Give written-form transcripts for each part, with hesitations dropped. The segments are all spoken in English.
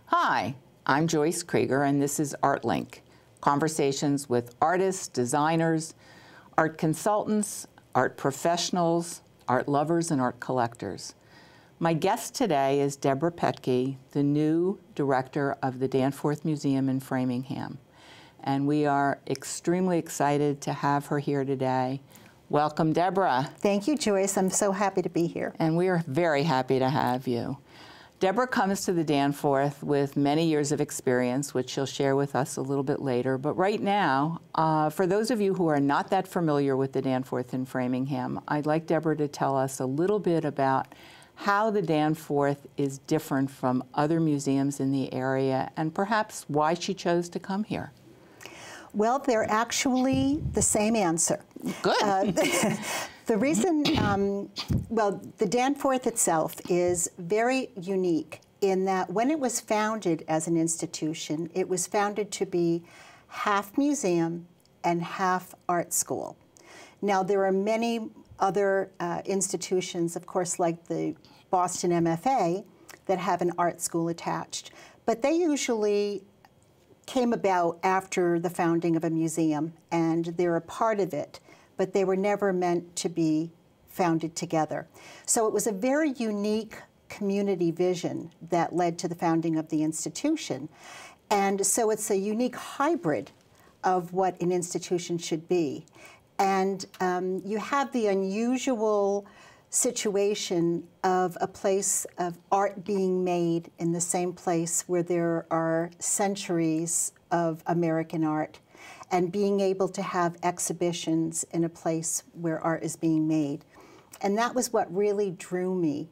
Hi, I'm Joyce Krieger, and this is ArtLink, conversations with artists, designers, art consultants, art professionals, art lovers, and art collectors. My guest today is Debra Petke, the new director of the Danforth Museum in Framingham. And we are extremely excited to have her here today. Welcome, Debra. Thank you, Joyce. I'm so happy to be here. And we are very happy to have you. Debra comes to the Danforth with many years of experience, which she'll share with us a little bit later. But right now, for those of you who are not that familiar with the Danforth in Framingham, I'd like Debra to tell us a little bit about how the Danforth is different from other museums in the area and perhaps why she chose to come here. Well, they're actually the same answer. Good. The reason, well, the Danforth itself is very unique in that when it was founded as an institution, it was founded to be half museum and half art school. Now, there are many other institutions, of course, like the Boston MFA, that have an art school attached, but they usually came about after the founding of a museum, and they're a part of it, but they were never meant to be founded together. So it was a very unique community vision that led to the founding of the institution. And so it's a unique hybrid of what an institution should be. And you have the unusual situation of a place of art being made in the same place where there are centuries of American art, and being able to have exhibitions in a place where art is being made. And that was what really drew me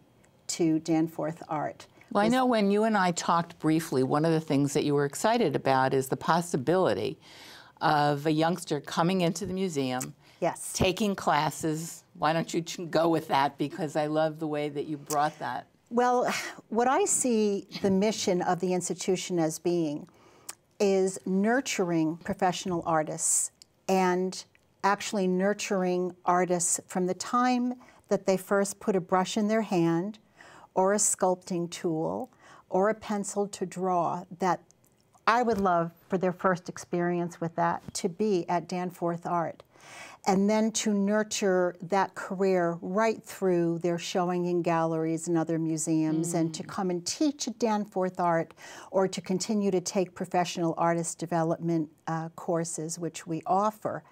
to Danforth art. Well, I know when you and I talked briefly, one of the things that you were excited about is the possibility of a youngster coming into the museum, yes, taking classes. Why don't you go with that? Because I love the way that you brought that. Well, what I see the mission of the institution as being is nurturing professional artists and actually nurturing artists from the time that they first put a brush in their hand or a sculpting tool or a pencil to draw. That I would love for their first experience with that to be at Danforth Art, and then to nurture that career right through their showing in galleries and other museums, and to come and teach at Danforth Art, or to continue to take professional artist development courses, which we offer.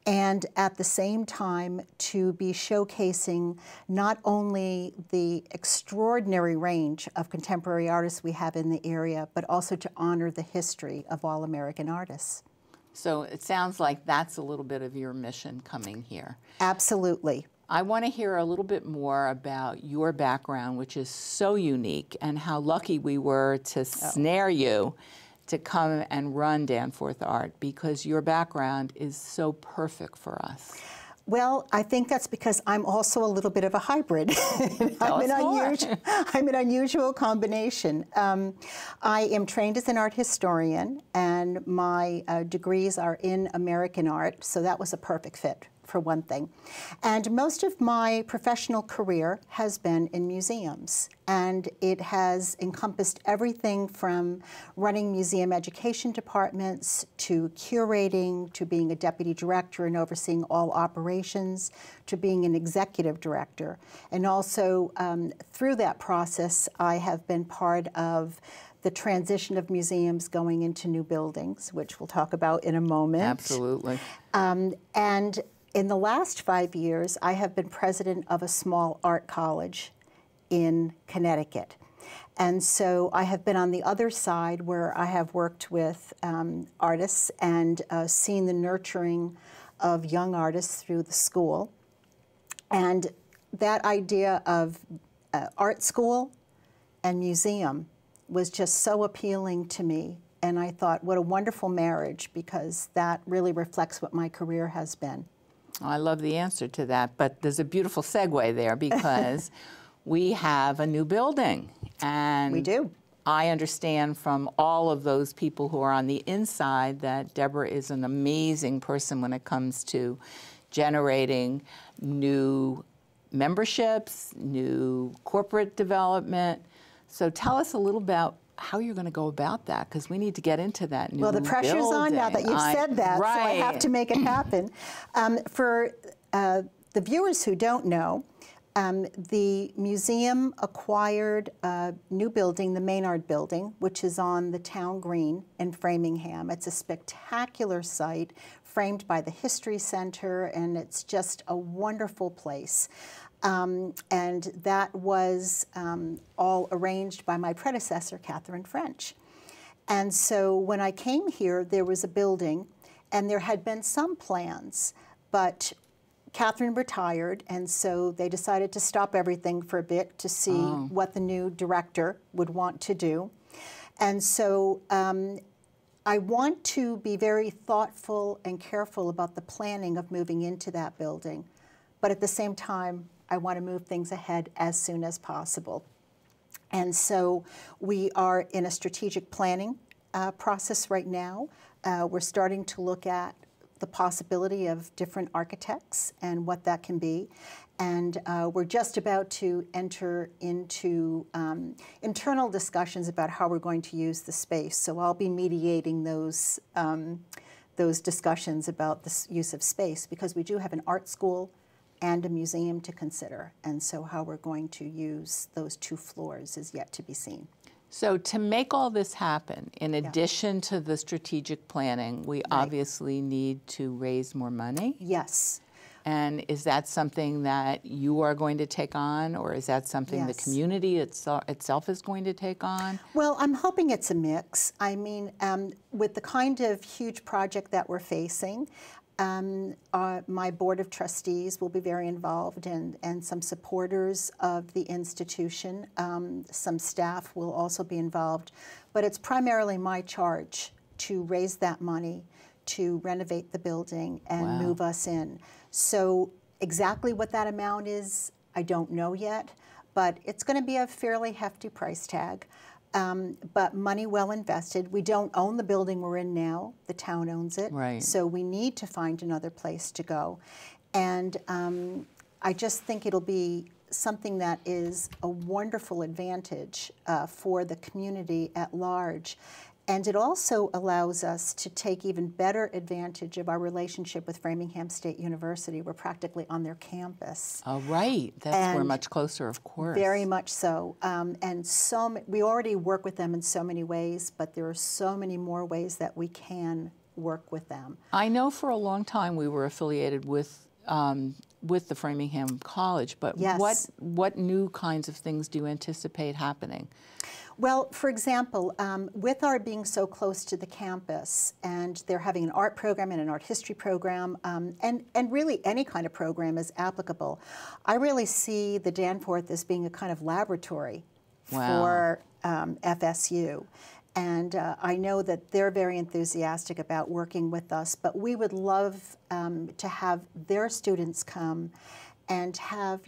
And at the same time, to be showcasing not only the extraordinary range of contemporary artists we have in the area, but also to honor the history of all American artists. So it sounds like that's a little bit of your mission coming here. Absolutely. I want to hear a little bit more about your background, which is so unique, and how lucky we were to snare you to come and run Danforth Art, because your background is so perfect for us. Well, I think that's because I'm also a little bit of a hybrid. I'm an unusual combination. I am trained as an art historian, and my degrees are in American art, so that was a perfect fit, for one thing. And most of my professional career has been in museums, and it has encompassed everything from running museum education departments to curating, to being a deputy director and overseeing all operations, to being an executive director. And also through that process, I have been part of the transition of museums going into new buildings, which we'll talk about in a moment. Absolutely. And in the last 5 years, I have been president of a small art college in Connecticut. And so I have been on the other side, where I have worked with artists and seen the nurturing of young artists through the school. And that idea of art school and museum was just so appealing to me. And I thought, what a wonderful marriage, because that really reflects what my career has been. I love the answer to that, but there's a beautiful segue there, because we have a new building. And we do. I understand from all of those people who are on the inside that Debra is an amazing person when it comes to generating new memberships, new corporate development. So tell us a little about how you're going to go about that, because we need to get into that new building. Well, the pressure's on now that you've said that, right. So I have to make it happen. For the viewers who don't know, the museum acquired a new building, the Maynard Building, which is on the town green in Framingham. It's a spectacular site framed by the History Center, and it's just a wonderful place. And that was all arranged by my predecessor, Catherine French. And so when I came here, there was a building, and there had been some plans, but Catherine retired, and so they decided to stop everything for a bit to see what the new director would want to do. And so I want to be very thoughtful and careful about the planning of moving into that building, but at the same time, I want to move things ahead as soon as possible. And so we are in a strategic planning process right now. We're starting to look at the possibility of different architects and what that can be. And we're just about to enter into internal discussions about how we're going to use the space. So I'll be mediating those discussions about the use of space, because we do have an art school and a museum to consider. And so how we're going to use those 2 floors is yet to be seen. So to make all this happen, in addition to the strategic planning, we obviously need to raise more money. Yes. And is that something that you are going to take on, or is that something the community itself is going to take on? Well, I'm hoping it's a mix. I mean, with the kind of huge project that we're facing, my board of trustees will be very involved, and some supporters of the institution. Some staff will also be involved. But it's primarily my charge to raise that money, to renovate the building and move us in. So exactly what that amount is, I don't know yet, but it's going to be a fairly hefty price tag. But money well invested. We don't own the building we're in now. The town owns it. Right. So we need to find another place to go. And I just think it'll be something that is a wonderful advantage for the community at large. And it also allows us to take even better advantage of our relationship with Framingham State University. We're practically on their campus. Oh, right. We're much closer, of course. Very much so. And we already work with them in so many ways, but there are so many more ways that we can work with them. I know for a long time we were affiliated with the Framingham College, but what new kinds of things do you anticipate happening? Well, for example, with our being so close to the campus, and they're having an art program and an art history program, and really any kind of program is applicable, I really see the Danforth as being a kind of laboratory for FSU. And I know that they're very enthusiastic about working with us, but we would love to have their students come and have,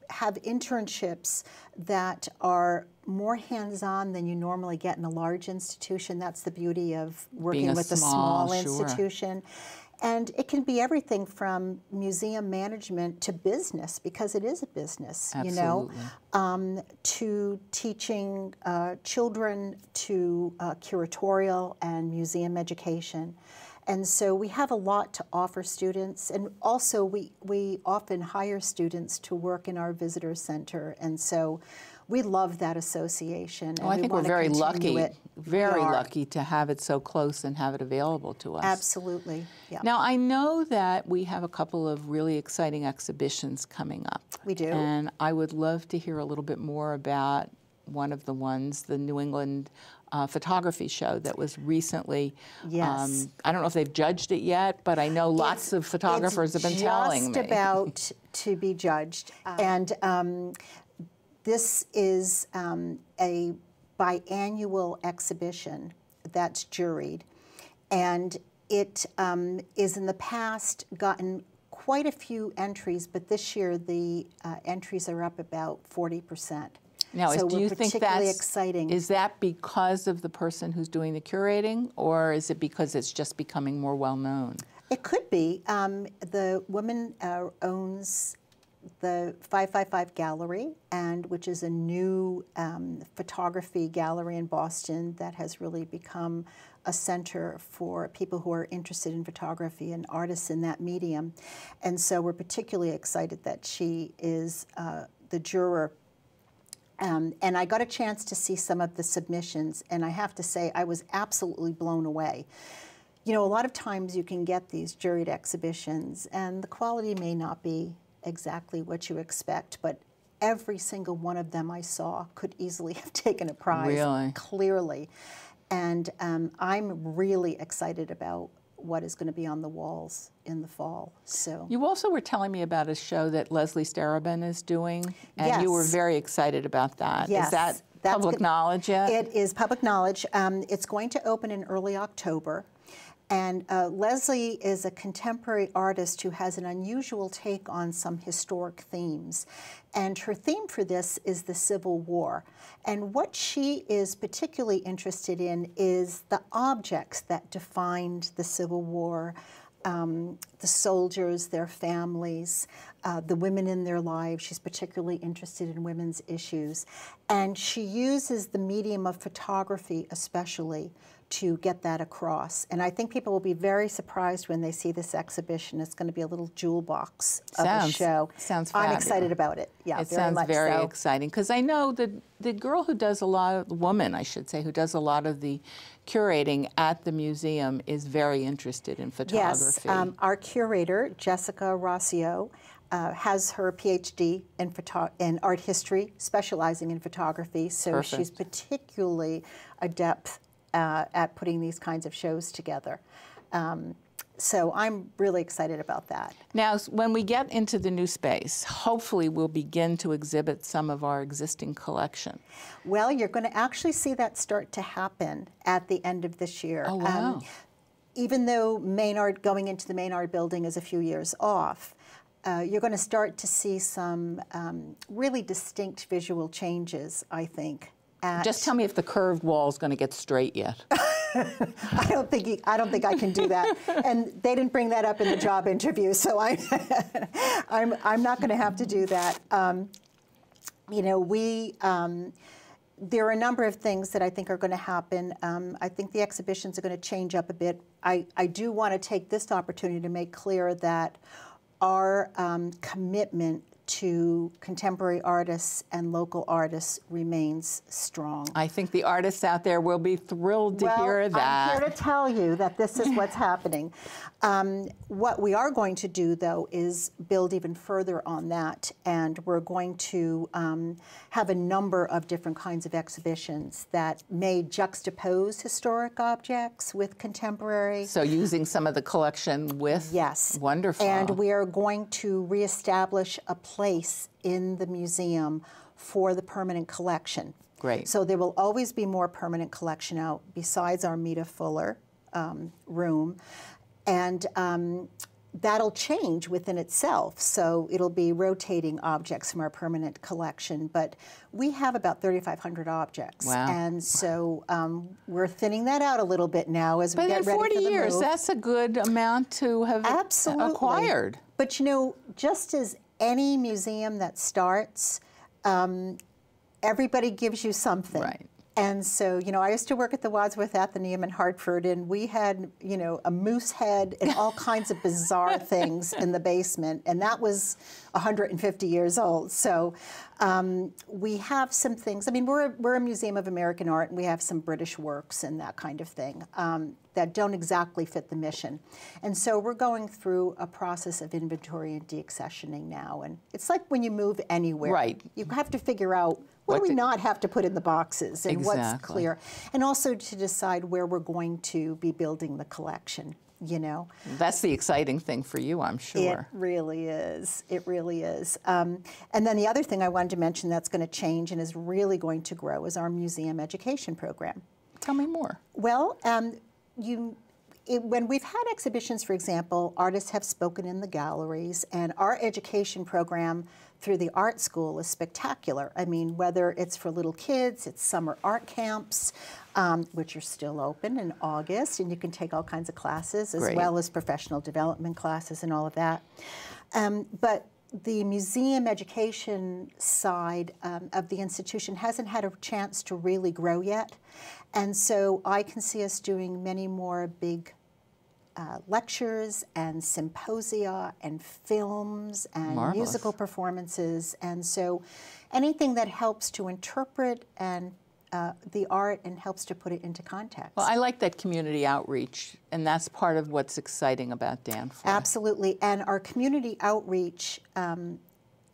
have internships that are more hands-on than you normally get in a large institution. That's the beauty of working with a small institution. And it can be everything from museum management to business, because it is a business, to teaching children, to curatorial and museum education. And so we have a lot to offer students, and also we often hire students to work in our visitor center, and so we love that association. And I think we're very lucky to have it so close and have it available to us. Absolutely. Yeah. Now, I know that we have a couple of really exciting exhibitions coming up. We do. And I would love to hear a little bit more about one of the ones, the New England photography show that was recently. Yes. I don't know if they've judged it yet, but I know lots of photographers have been telling me. It's just about to be judged. And this is a biannual exhibition that's juried. And it is in the past gotten quite a few entries, but this year the entries are up about 40%. Now, so do you think particularly that's exciting. Is that because of the person who's doing the curating, or is it because it's just becoming more well known? It could be. The woman owns the 555 Gallery, which is a new photography gallery in Boston that has really become a center for people who are interested in photography and artists in that medium. And so we're particularly excited that she is the juror. And I got a chance to see some of the submissions, and I have to say I was absolutely blown away. You know, a lot of times you can get these juried exhibitions, and the quality may not be exactly what you expect, but every single one of them I saw could easily have taken a prize, really? Clearly. And I'm really excited about what is going to be on the walls in the fall. So you also were telling me about a show that Leslie Starobin is doing, and yes. You were very excited about that. Yes. Is that public knowledge yet? It is public knowledge. It's going to open in early October. And Leslie is a contemporary artist who has an unusual take on some historic themes. And her theme for this is the Civil War. And what she is particularly interested in is the objects that defined the Civil War, the soldiers, their families, the women in their lives. She's particularly interested in women's issues. And she uses the medium of photography especially to get that across. And I think people will be very surprised when they see this exhibition. It's going to be a little jewel box of a show. Sounds fabulous. I'm excited about it. Yeah, it very sounds much very so. exciting, because I know the girl who does a lot of, the woman, I should say, who does a lot of the curating at the museum is very interested in photography. Yes, our curator, Jessica Rossio, has her PhD in art history, specializing in photography. So Perfect. She's particularly adept at putting these kinds of shows together. So I'm really excited about that. Now, when we get into the new space, hopefully we'll begin to exhibit some of our existing collection. Well, you're going to actually see that start to happen at the end of this year. Oh, wow. Even though going into the main art building is a few years off, you're going to start to see some really distinct visual changes, I think. Just tell me if the curved wall is going to get straight yet. I don't think I can do that, and they didn't bring that up in the job interview, so I'm not going to have to do that. You know, there are a number of things that I think are going to happen. I think the exhibitions are going to change up a bit. I do want to take this opportunity to make clear that our commitment to contemporary artists and local artists remains strong. I think the artists out there will be thrilled to hear that. I'm here to tell you that this is what's happening. What we are going to do, though, is build even further on that, and we're going to have a number of different kinds of exhibitions that may juxtapose historic objects with contemporary. So using some of the collection with? Yes. Wonderful. And we are going to reestablish a place in the museum for the permanent collection. Great. So there will always be more permanent collection out besides our Meta Fuller room. And that'll change within itself. So it'll be rotating objects from our permanent collection. But we have about 3,500 objects. Wow. And so we're thinning that out a little bit now as we get ready for the move. But in 40 years, that's a good amount to have acquired. But you know, just as any museum that starts, everybody gives you something. Right. And so, you know, I used to work at the Wadsworth Atheneum in Hartford, and we had, you know, a moose head and all kinds of bizarre things in the basement, and that was 150 years old. So we have some things. I mean, we're a museum of American art, and we have some British works and that kind of thing that don't exactly fit the mission. And so we're going through a process of inventory and deaccessioning now, and it's like when you move anywhere. Right. You have to figure out what do we not have to put in the boxes and what's clear. And also to decide where we're going to be building the collection, you know. That's the exciting thing for you, I'm sure. It really is. It really is. And then the other thing I wanted to mention that's going to change and is really going to grow is our museum education program. Tell me more. Well, when we've had exhibitions, for example, artists have spoken in the galleries, and our education program through the art school is spectacular. I mean, whether it's for little kids, it's summer art camps, which are still open in August, and you can take all kinds of classes, as well as professional development classes and all of that. But the museum education side of the institution hasn't had a chance to really grow yet. And so I can see us doing many more big lectures and symposia and films and musical performances. And so anything that helps to interpret and the art and helps to put it into context. Well, I like that community outreach, and that's part of what's exciting about Danforth. Absolutely, and our community outreach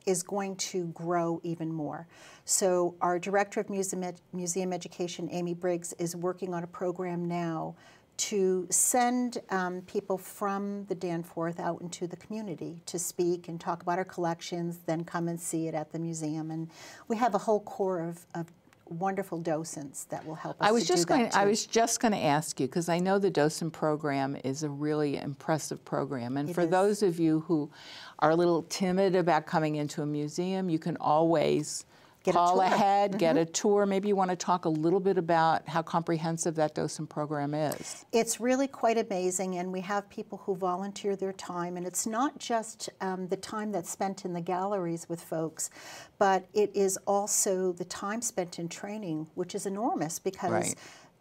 is going to grow even more. So our Director of Museum Education, Amy Briggs, is working on a program now to send people from the Danforth out into the community to speak and talk about our collections, then come and see it at the museum. And we have a whole core of wonderful docents that will help us I was just going to ask you, because I know the docent program is a really impressive program, and for those of you who are a little timid about coming into a museum, you can always call ahead, get a tour. Maybe you want to talk a little bit about how comprehensive that docent program is. It's really quite amazing, and we have people who volunteer their time, and it's not just the time that's spent in the galleries with folks, but it is also the time spent in training, which is enormous because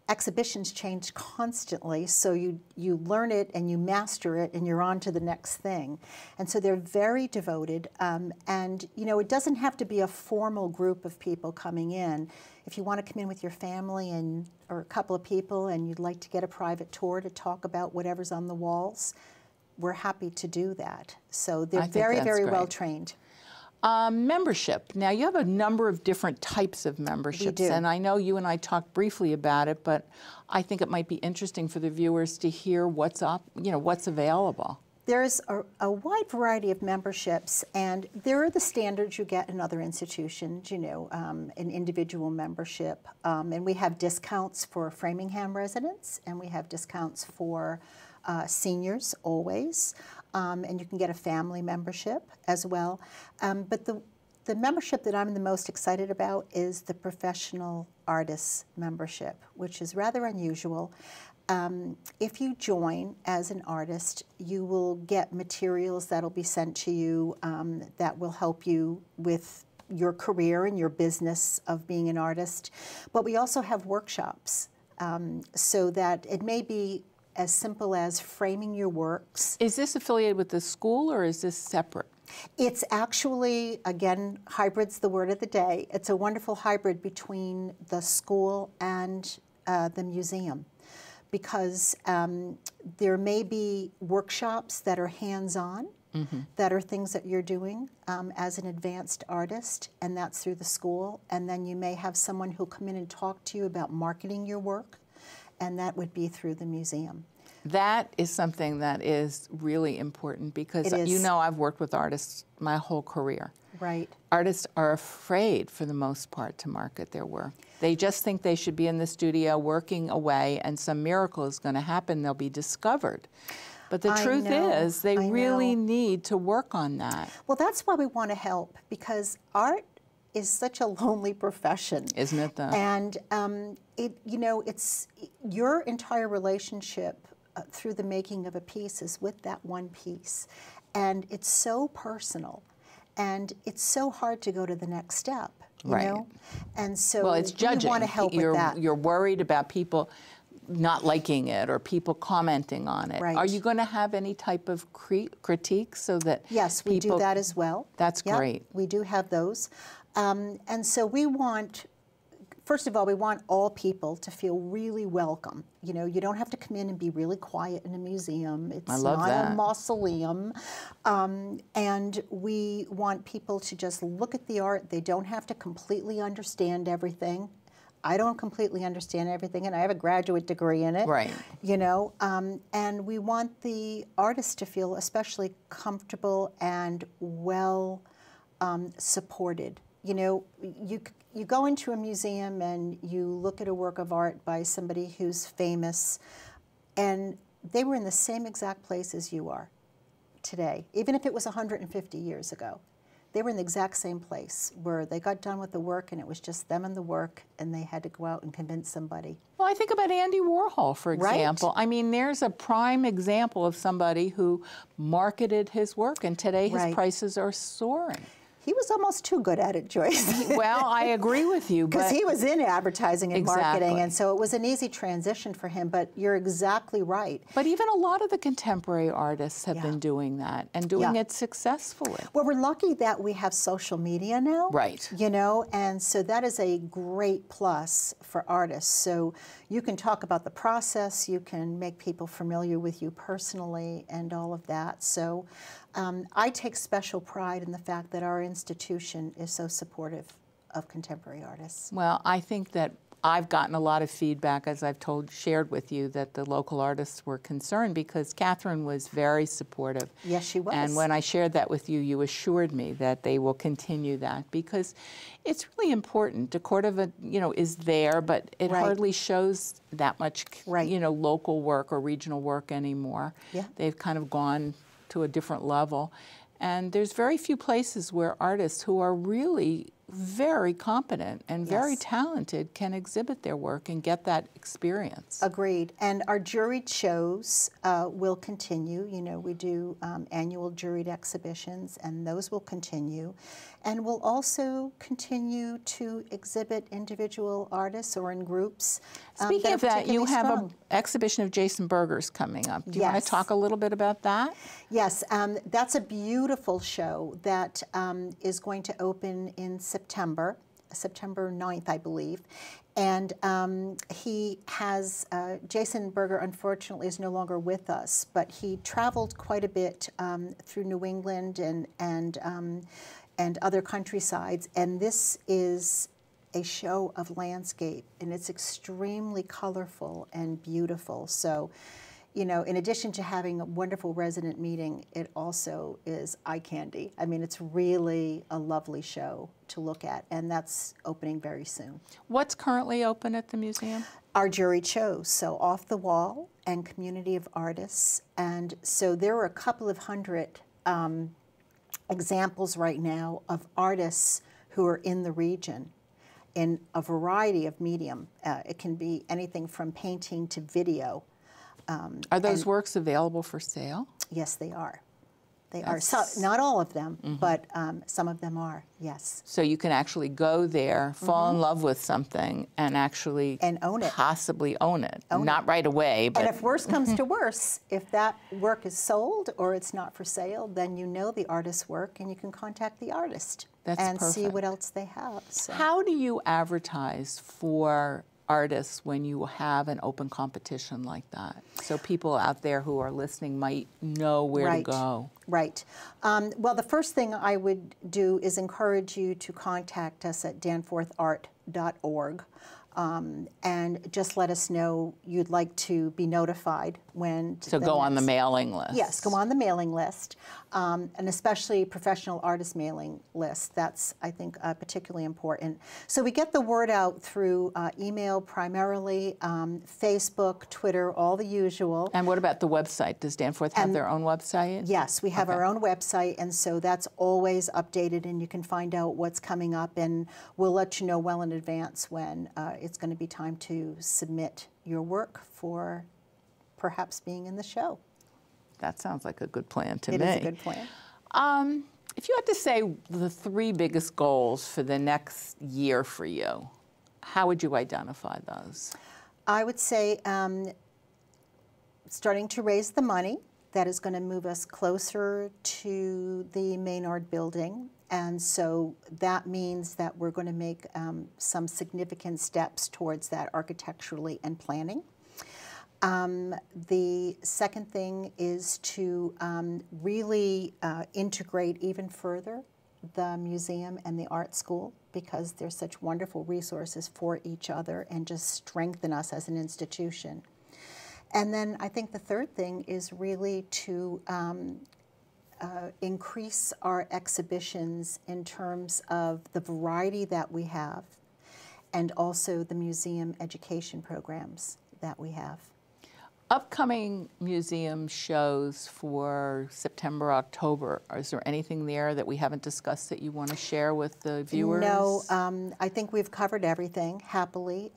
exhibitions change constantly, so you learn it and you master it and you're on to the next thing. And so they're very devoted, and you know, it doesn't have to be a formal group of people coming in. If you want to come in with your family or a couple of people and you'd like to get a private tour to talk about whatever's on the walls, we're happy to do that. So they're very, very well trained. Membership. Now, you have a number of different types of memberships, and I know you and I talked briefly about it, but I think it might be interesting for the viewers to hear what's what's available. There's a wide variety of memberships, and there are the standards you get in other institutions, you know, an individual membership, and we have discounts for Framingham residents, and we have discounts for seniors always. And you can get a family membership as well. But the membership that I'm the most excited about is the professional artists membership, which is rather unusual. If you join as an artist, you will get materials that will be sent to you that will help you with your career and your business of being an artist. But we also have workshops so that it may be as simple as framing your works. Is this affiliated with the school, or is this separate? It's actually, again, hybrid's the word of the day. It's a wonderful hybrid between the school and the museum, because there may be workshops that are hands-on, that are things that you're doing as an advanced artist, and that's through the school. And then you may have someone who'll come in and talk to you about marketing your work, and that would be through the museum. That is something that is really important, because you know, I've worked with artists my whole career. Right. Artists are afraid, for the most part, to market their work. They just think they should be in the studio working away and some miracle is going to happen, they'll be discovered. But the truth is, they really need to work on that. Well, that's why we want to help, because art is such a lonely profession. Isn't it, though? And you know, it's your entire relationship through the making of a piece is with that one piece. And it's so personal. And it's so hard to go to the next step, you know? And so well, it's judging. We want to help with that. You're worried about people not liking it or people commenting on it. Right. Are you going to have any type of critique so that Yes, we do that as well. That's great. We do have those. And so we want, first of all, we want all people to feel really welcome. You know, you don't have to come in and be really quiet in a museum. It's not a mausoleum. And we want people to just look at the art. They don't have to completely understand everything. I don't completely understand everything, and I have a graduate degree in it. Right. You know, and we want the artists to feel especially comfortable and well supported. You know, you go into a museum and you look at a work of art by somebody who's famous, and they were in the same exact place as you are today, even if it was 150 years ago. they were in the exact same place where they got done with the work and it was just them and the work, and they had to go out and convince somebody. Well, I think about Andy Warhol, for example. Right. I mean, there's a prime example of somebody who marketed his work, and today his Right. prices are soaring. He was almost too good at it, Joyce. Well, I agree with you. Because he was in advertising and marketing, Exactly. and so it was an easy transition for him, but you're exactly right. But even a lot of the contemporary artists have Yeah. been doing that and doing Yeah. it successfully. Well, we're lucky that we have social media now. Right. You know, and so that is a great plus for artists. So you can talk about the process, you can make people familiar with you personally and all of that. So I take special pride in the fact that our institution is so supportive of contemporary artists. Well, I think that I've gotten a lot of feedback, as I've shared with you, that the local artists were concerned because Catherine was very supportive. Yes, she was. And when I shared that with you, you assured me that they will continue that because it's really important. Decorative, is there, but it Right. hardly shows that much, Right. local work or regional work anymore. Yeah. They've kind of gone to a different level. And there's very few places where artists who are really very competent and very Yes. talented can exhibit their work and get that experience. Agreed. And our juried shows will continue. You know, we do annual juried exhibitions, and those will continue. And we'll also continue to exhibit individual artists or in groups. Speaking of that, you particularly have strong. an exhibition of Jason Berger's coming up. Do you want Yes. to talk a little bit about that? Yes, that's a beautiful show that is going to open in September 9th, I believe. And he has, Jason Berger unfortunately is no longer with us, but he traveled quite a bit through New England and other countrysides. And this is a show of landscape, and it's extremely colorful and beautiful. So, in addition to having a wonderful resident meeting, it also is eye candy. I mean, it's really a lovely show to look at, and that's opening very soon. What's currently open at the museum? Our juried shows, so Off the Wall and Community of Artists. And so there are a couple of hundred examples right now of artists who are in the region in a variety of medium. It can be anything from painting to video. Are those works available for sale? Yes, they are. They are. So, not all of them, but some of them are, yes. So you can actually go there, fall in love with something, and actually And own it. possibly own it. Not right away, but And if worse comes to worse, if that work is sold or it's not for sale, then you know the artist's work and you can contact the artist and see perfect. what else they have. So. How do you advertise for artists when you have an open competition like that? So people out there who are listening might know where to go. Right. Well, the first thing I would do is encourage you to contact us at danforthart.org. And just let us know you'd like to be notified when. So go on the mailing list. Yes, go on the mailing list, and especially professional artist mailing list. That's, I think, particularly important. So we get the word out through email primarily, Facebook, Twitter, all the usual. And what about the website? Does Danforth have their own website? Yes, we have our own website, and so that's always updated, and you can find out what's coming up, and we'll let you know well in advance when it's going to be time to submit your work for perhaps being in the show. That sounds like a good plan to me. It is a good plan. If you had to say the 3 biggest goals for the next year for you, how would you identify those? I would say starting to raise the money. That is going to move us closer to the Maynard building. And so that means that we're going to make some significant steps towards that architecturally and planning. The second thing is to really integrate even further the museum and the art school, because they're such wonderful resources for each other and just strengthen us as an institution. And then I think the third thing is really to increase our exhibitions in terms of the variety that we have and also the museum education programs that we have. Upcoming museum shows for September, October. Is there anything there that we haven't discussed that you want to share with the viewers? No, I think we've covered everything happily,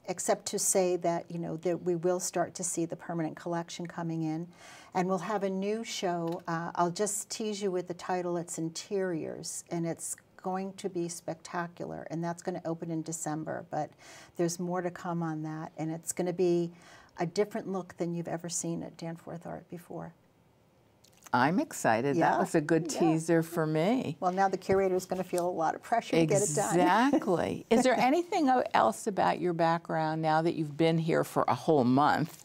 except to say that, that we will start to see the permanent collection coming in, and we'll have a new show. I'll just tease you with the title. It's Interiors, and it's going to be spectacular, and that's going to open in December, but there's more to come on that, and it's going to be a different look than you've ever seen at Danforth Art before. I'm excited. Yeah. That was a good teaser for me. Well, now the curator's going to feel a lot of pressure to get it done. Exactly. Is there anything else about your background now that you've been here for a whole month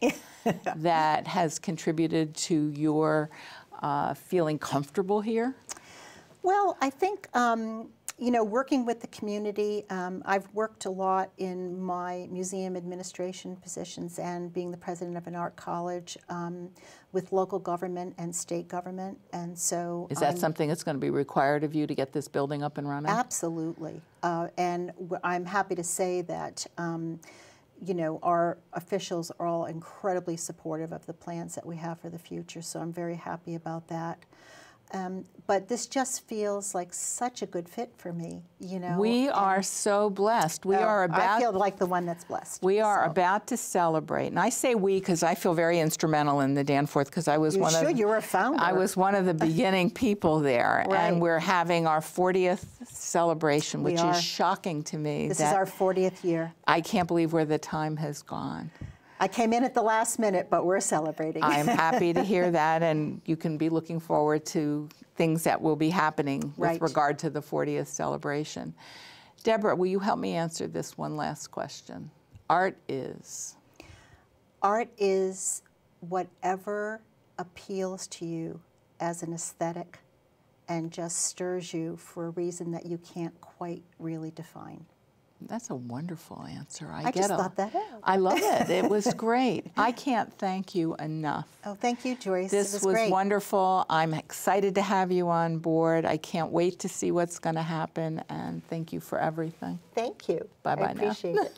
that has contributed to your feeling comfortable here? Well, I think, working with the community, I've worked a lot in my museum administration positions and being the president of an art college with local government and state government. And so is that something that's going to be required of you to get this building up and running? Absolutely. And I'm happy to say that our officials are all incredibly supportive of the plans that we have for the future, so I'm very happy about that. But this just feels like such a good fit for me, We are so blessed. I feel like the one that's blessed. We are about to celebrate, and I say we because I feel very instrumental in the Danforth because I was you were a founder. I was one of the beginning people there, right. And we're having our 40th celebration, which is shocking to me. This is our 40th year. I can't believe where the time has gone. I came in at the last minute, but we're celebrating. I'm happy to hear that, and you can be looking forward to things that will be happening with regard to the 40th celebration. Debra, will you help me answer this one last question? Art is? Art is whatever appeals to you as an aesthetic and just stirs you for a reason that you can't quite really define. That's a wonderful answer. I just thought that out. I love it. It was great. I can't thank you enough. Oh, thank you, Joyce. This was great. wonderful. I'm excited to have you on board. I can't wait to see what's going to happen, and thank you for everything. Thank you. Bye-bye now. I appreciate it.